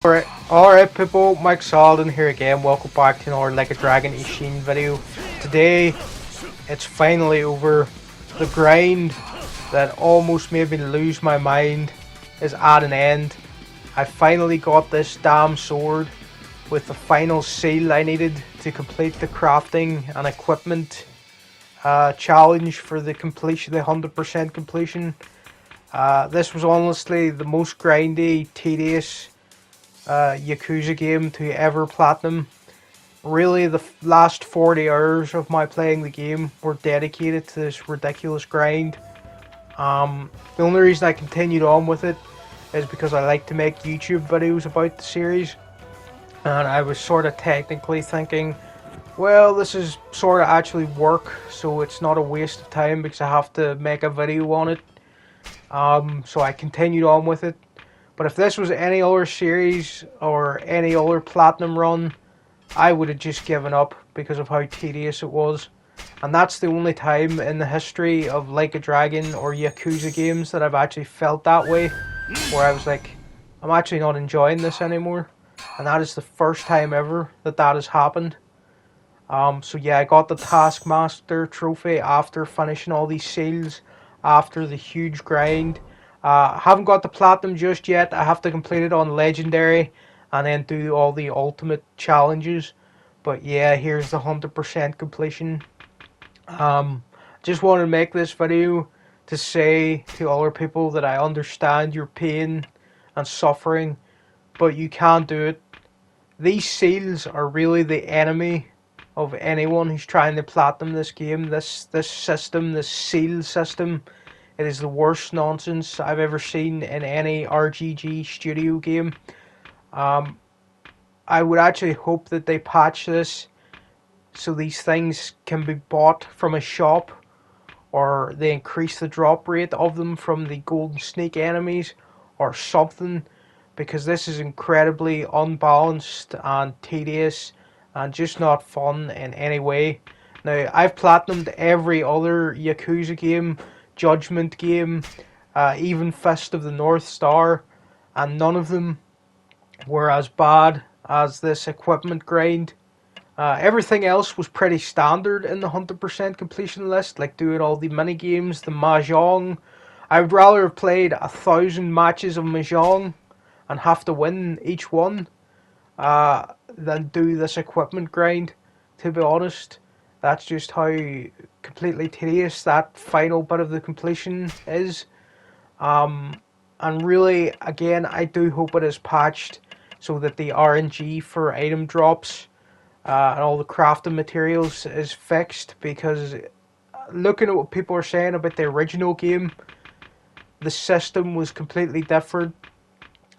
Alright people, Mike Salden here again. Welcome back to another Like a Dragon Ishin video. Today, it's finally over. The grind that almost made me lose my mind is at an end. I finally got this damn sword with the final seal I needed to complete the crafting and equipment challenge for the completion, the 100% completion. This was honestly the most grindy, tedious Yakuza game to ever platinum. Really, the last 40 hours of my playing the game were dedicated to this ridiculous grind. The only reason I continued on with it is because I like to make YouTube videos about the series, and I was sort of technically thinking, well, this is sort of actually work, so it's not a waste of time because I have to make a video on it. So I continued on with it. But if this was any other series or any other platinum run, I would have just given up because of how tedious it was. And that's the only time in the history of Like a Dragon or Yakuza games that I've actually felt that way, where I was like, I'm actually not enjoying this anymore. And that is the first time ever that that has happened. So yeah, I got the Taskmaster trophy after finishing all these seals, after the huge grind. I haven't got the platinum just yet. I have to complete it on legendary and then do all the ultimate challenges. But yeah, here's the 100% completion. Just wanted to make this video to say to other people that I understand your pain and suffering, but you can't do it. These seals are really the enemy of anyone who's trying to platinum this game. This system, this seal system, it is the worst nonsense I've ever seen in any RGG studio game. I would actually hope that they patch this so these things can be bought from a shop, or they increase the drop rate of them from the golden snake enemies or something, because this is incredibly unbalanced and tedious and just not fun in any way. Now, I've platinumed every other Yakuza game, Judgment game, even Fist of the North Star, and none of them were as bad as this equipment grind. Everything else was pretty standard in the 100% completion list, like doing all the mini games, the mahjong. I would rather have played 1,000 matches of mahjong and have to win each one than do this equipment grind, to be honest. That's just how completely tedious that final bit of the completion is. And really, again, I do hope it is patched so that the RNG for item drops and all the crafting materials is fixed, because looking at what people are saying about the original game, the system was completely different.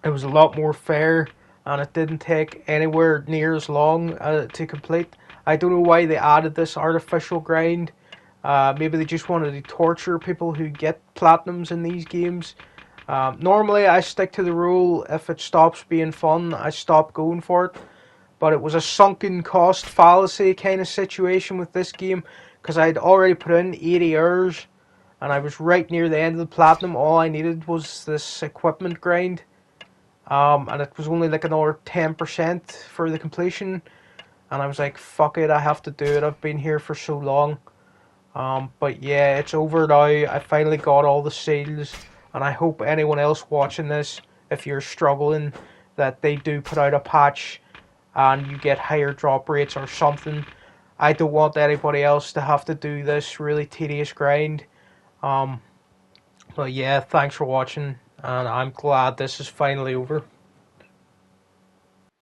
It was a lot more fair, and it didn't take anywhere near as long to complete. I don't know why they added this artificial grind. Maybe they just wanted to torture people who get platinums in these games. Normally I stick to the rule, if it stops being fun, I stop going for it. But it was a sunken cost fallacy kind of situation with this game, because I'd already put in 80 hours and I was right near the end of the platinum. All I needed was this equipment grind. And it was only like another 10% for the completion. And I was like, fuck it, I have to do it. I've been here for so long. But yeah, it's over now. I finally got all the seals. And I hope anyone else watching this, if you're struggling, that they do put out a patch and you get higher drop rates or something. I don't want anybody else to have to do this really tedious grind. But yeah, thanks for watching. And I'm glad this is finally over.